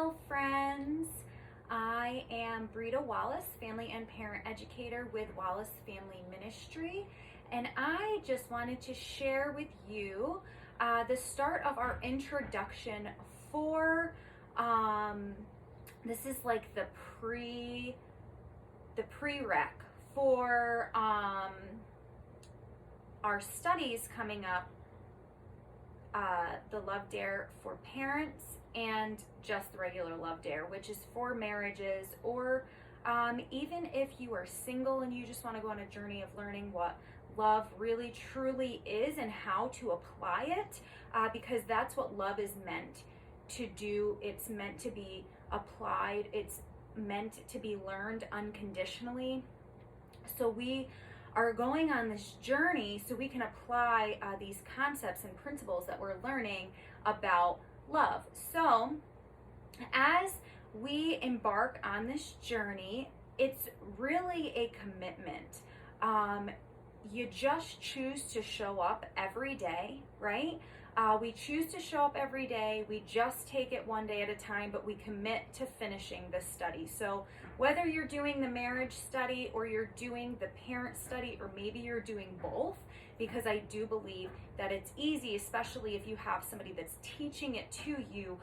Hello friends, I am Brita Wallace, family and parent educator with Wallace Family Ministry, and I just wanted to share with you the start of our introduction for, this is like the prereq for our studies coming up, the Love Dare for parents and just the regular Love Dare, which is for marriages, or even if you are single and you just want to go on a journey of learning what love really truly is and how to apply it, because that's what love is meant to do. It's meant to be applied. It's meant to be learned unconditionally. So we are going on this journey so we can apply these concepts and principles that we're learning about love. So as we embark on this journey, it's really a commitment. You just choose to show up every day, right? We choose to show up every day. We just take it one day at a time, but we commit to finishing this study. So whether you're doing the marriage study or you're doing the parent study, or maybe you're doing both, because I do believe that it's easy, especially if you have somebody that's teaching it to you,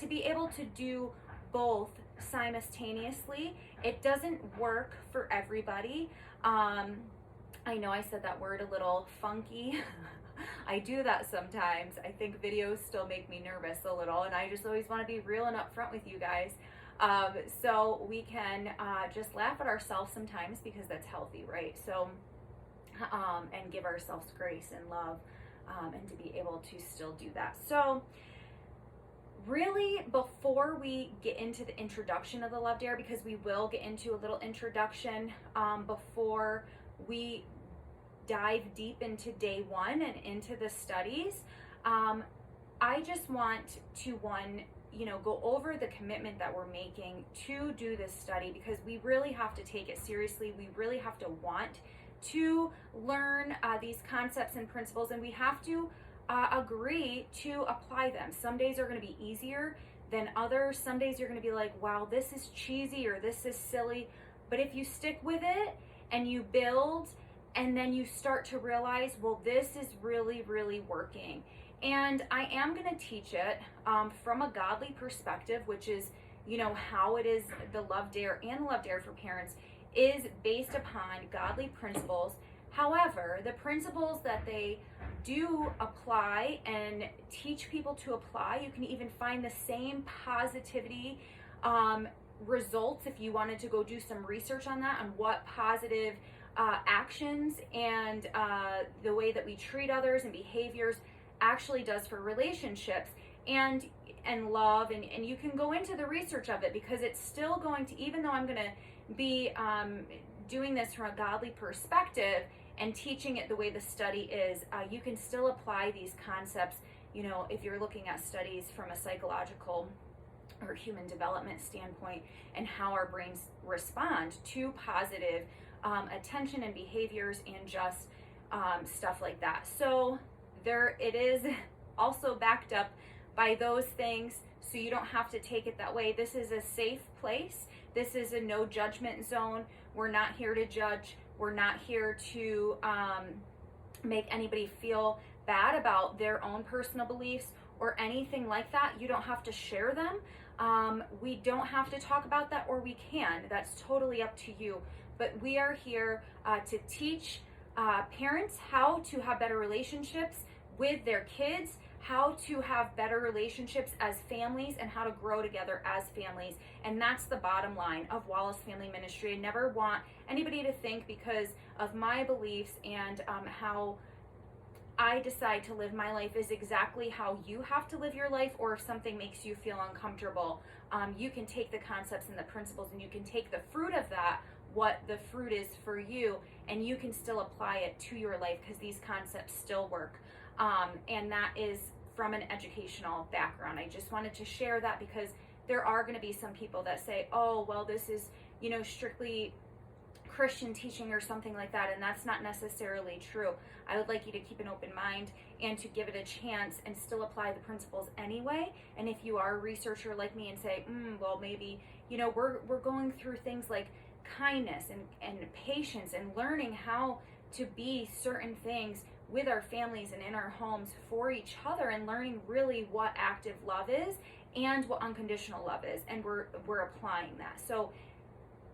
to be able to do both simultaneously. It doesn't work for everybody. I know I said that word a little funky. I do that sometimes. I think videos still make me nervous a little, and I just always want to be real and upfront with you guys. So we can just laugh at ourselves sometimes, because that's healthy, right? So, and give ourselves grace and love, and to be able to still do that. So really, before we get into the introduction of the Love Dare, because we will get into a little introduction before we dive deep into day one and into the studies, I just want to go over the commitment that we're making to do this study, because we really have to take it seriously. We really have to want to learn these concepts and principles, and we have to agree to apply them. Some days are going to be easier than others. Some days you're going to be like, wow, this is cheesy or this is silly. But if you stick with it and you build, and then you start to realize, well, this is really, really working. And I am going to teach it from a godly perspective, which is, how it is the Love Dare and the Love Dare for parents is based upon godly principles. However, the principles that they do apply and teach people to apply, you can even find the same positivity results if you wanted to go do some research on that, on what positive actions and the way that we treat others and behaviors actually does for relationships and love, and you can go into the research of it, because it's still going to, even though I'm going to be doing this from a godly perspective and teaching it the way the study is, you can still apply these concepts, if you're looking at studies from a psychological or human development standpoint, and how our brains respond to positive attention and behaviors and just stuff like that. So there it is, also backed up by those things, so you don't have to take it that way. This is a safe place. This is a no judgment zone. We're not here to judge. We're not here to make anybody feel bad about their own personal beliefs or anything like that. You don't have to share them. We don't have to talk about that, or we can. That's totally up to you. But we are here to teach parents how to have better relationships with their kids, how to have better relationships as families, and how to grow together as families. And that's the bottom line of Wallace Family Ministry. I never want anybody to think, because of my beliefs and how I decide to live my life, is exactly how you have to live your life, or if something makes you feel uncomfortable, you can take the concepts and the principles, and you can take the fruit of that, what the fruit is for you, and you can still apply it to your life, because these concepts still work. And that is from an educational background. I just wanted to share that, because there are going to be some people that say, oh, well, this is, strictly Christian teaching or something like that, and that's not necessarily true. I would like you to keep an open mind and to give it a chance and still apply the principles anyway. And if you are a researcher like me and say, well, maybe, we're going through things like kindness and patience and learning how to be certain things with our families and in our homes for each other, and learning really what active love is and what unconditional love is, and we're applying that. So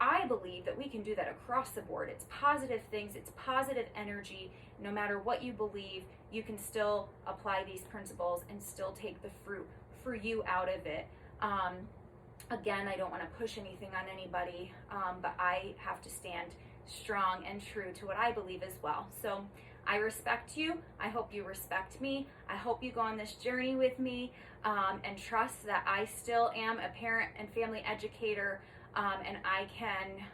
I believe that we can do that across the board. It's positive things, it's positive energy. No matter what you believe, you can still apply these principles and still take the fruit for you out of it. Again, I don't want to push anything on anybody, but I have to stand strong and true to what I believe as well. So I respect you. I hope you respect me. I hope you go on this journey with me, and trust that I still am a parent and family educator, and I can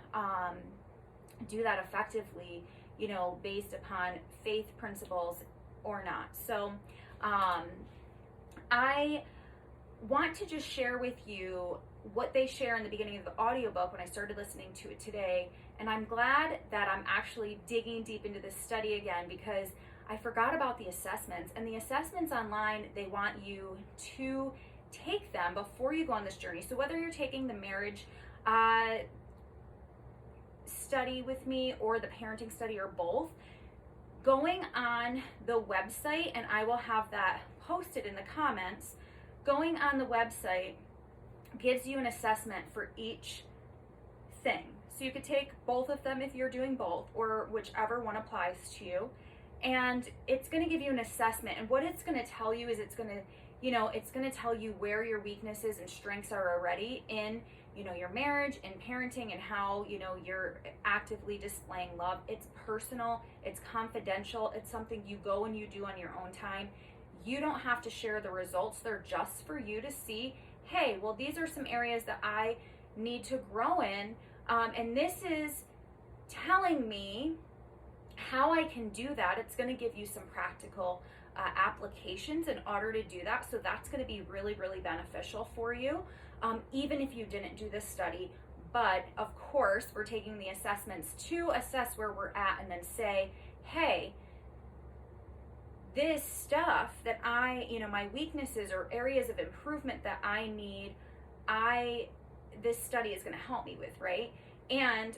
do that effectively, based upon faith principles or not. So I want to just share with you what they share in the beginning of the audiobook when I started listening to it today. And I'm glad that I'm actually digging deep into this study again, because I forgot about the assessments. And the assessments online, they want you to take them before you go on this journey. So whether you're taking the marriage study with me or the parenting study or both, going on the website, and I will have that posted in the comments, going on the website gives you an assessment for each thing. So you could take both of them if you're doing both, or whichever one applies to you. And it's going to give you an assessment. And what it's going to tell you is it's going to tell you where your weaknesses and strengths are already in, your marriage and parenting, and how, you're actively displaying love. It's personal, it's confidential, it's something you go and you do on your own time. You don't have to share the results. They're just for you to see, hey, well, these are some areas that I need to grow in. And this is telling me how I can do that. It's going to give you some practical applications in order to do that. So that's going to be really, really beneficial for you, even if you didn't do this study. But of course, we're taking the assessments to assess where we're at and then say, hey, this stuff that my weaknesses or areas of improvement that I need, this study is going to help me with, right? And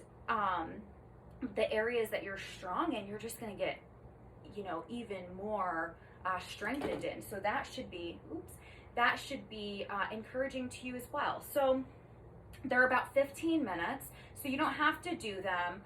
the areas that you're strong in, you're just going to get, even more strengthened in. So that should be, encouraging to you as well. So they're about 15 minutes, so you don't have to do them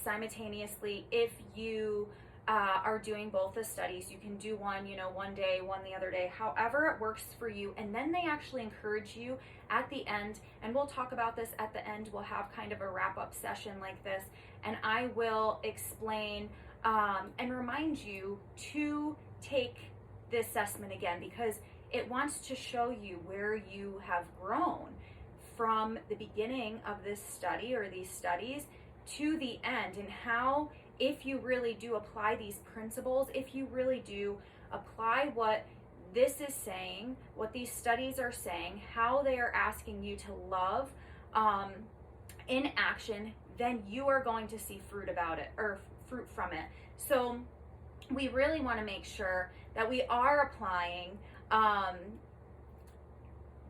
simultaneously. If you are doing both the studies, you can do one, one day, one the other day, however it works for you. And then they actually encourage you at the end, and we'll talk about this at the end. We'll have kind of a wrap-up session like this, and I will explain and remind you to take the assessment again, because it wants to show you where you have grown from the beginning of this study or these studies to the end, and how, if you really do apply these principles, if you really do apply what this is saying, what these studies are saying, how they are asking you to love in action, then you are going to see fruit from it. So we really want to make sure that we are applying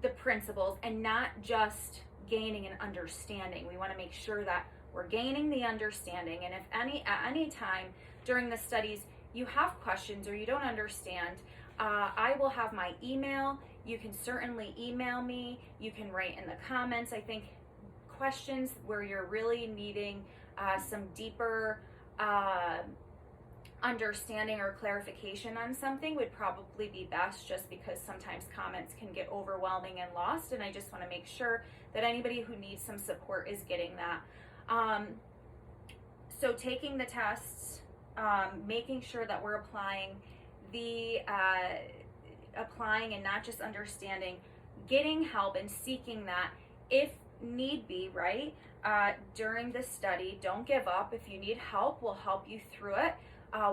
the principles and not just gaining an understanding. We want to make sure that we're gaining the understanding. And if at any time during the studies you have questions or you don't understand, I will have my email. You can certainly email me. You can write in the comments. I think questions where you're really needing some deeper understanding or clarification on something would probably be best, just because sometimes comments can get overwhelming and lost, and I just want to make sure that anybody who needs some support is getting that. So taking the tests, making sure that we're applying and not just understanding, getting help and seeking that if need be, right? During the study, don't give up. If you need help, we'll help you through it.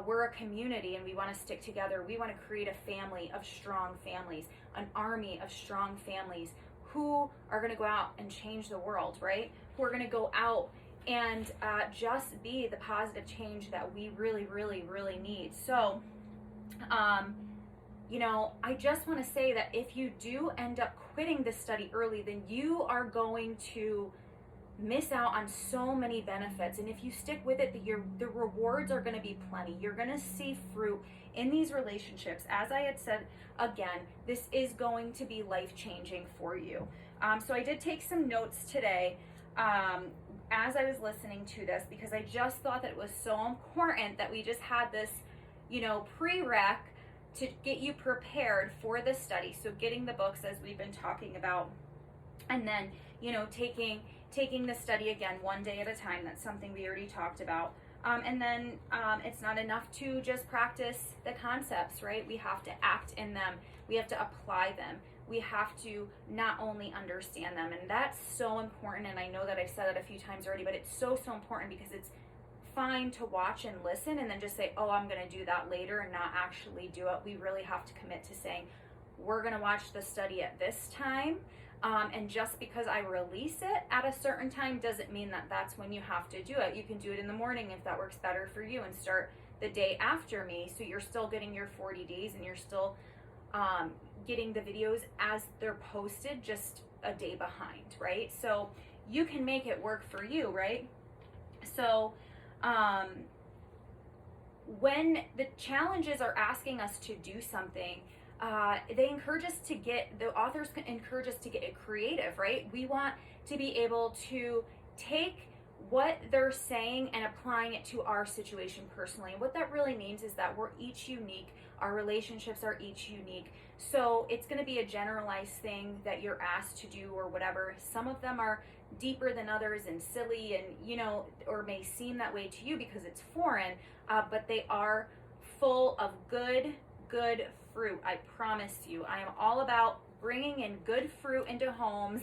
We're a community and we want to stick together. We want to create a family of strong families, an army of strong families who are going to go out and change the world, right? Who are going to go out and just be the positive change that we really, really, really need. So, you know, I just want to say that if you do end up quitting this study early, then you are going to miss out on so many benefits. And if you stick with it, the rewards are going to be plenty. You're going to see fruit in these relationships. As I had said, again, this is going to be life-changing for you. So I did take some notes today as I was listening to this, because I just thought that it was so important that we just had this, you know, prereq to get you prepared for the study. So getting the books, as we've been talking about, and then, you know, taking the study again one day at a time. That's something we already talked about. And then it's not enough to just practice the concepts, right? We have to act in them. We have to apply them. We have to not only understand them. And that's so important. And I know that I've said it a few times already, but it's so, so important, because it's fine to watch and listen and then just say, oh, I'm going to do that later, and not actually do it. We really have to commit to saying, we're going to watch the study at this time. And just because I release it at a certain time doesn't mean that that's when you have to do it. You can do it in the morning if that works better for you, and start the day after me. So you're still getting your 40 days, and you're still getting the videos as they're posted, just a day behind, right? So you can make it work for you, right? So when the challenges are asking us to do something, they encourage us to the authors can encourage us to get it creative, right? We want to be able to take what they're saying and applying it to our situation personally. And what that really means is that we're each unique. Our relationships are each unique. So it's going to be a generalized thing that you're asked to do or whatever. Some of them are deeper than others and silly, and, you know, or may seem that way to you because it's foreign, but they are full of good fruit. I promise you. I am all about bringing in good fruit into homes.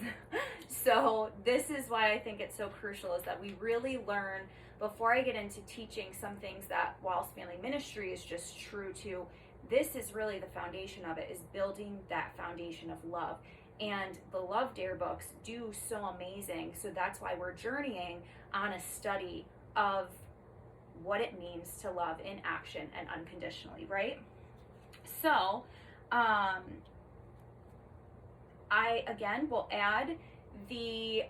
So this is why I think it's so crucial, is that we really learn, before I get into teaching some things that Whilst Family Ministry is just true to, this is really the foundation of it, is building that foundation of love. And the Love Dare books do so amazing. So that's why we're journeying on a study of what it means to love in action and unconditionally, right? So, I, again, will add the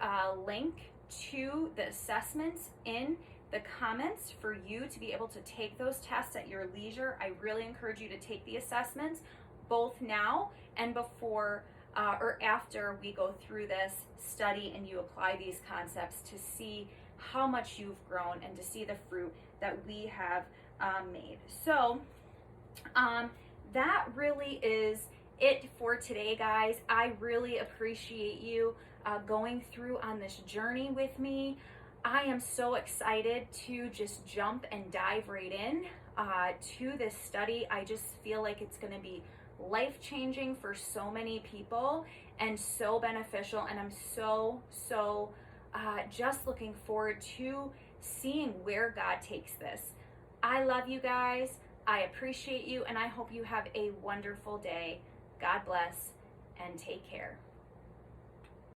link to the assessments in the comments for you to be able to take those tests at your leisure. I really encourage you to take the assessments both now and before or after we go through this study and you apply these concepts, to see how much you've grown and to see the fruit that we have made. So, that really is it for today, guys. I really appreciate you going through on this journey with me. I am so excited to just jump and dive right in to this study. I just feel like it's going to be life-changing for so many people and so beneficial, and I'm so just looking forward to seeing where God takes this. I love you guys. I appreciate you, and I hope you have a wonderful day. God bless, and take care.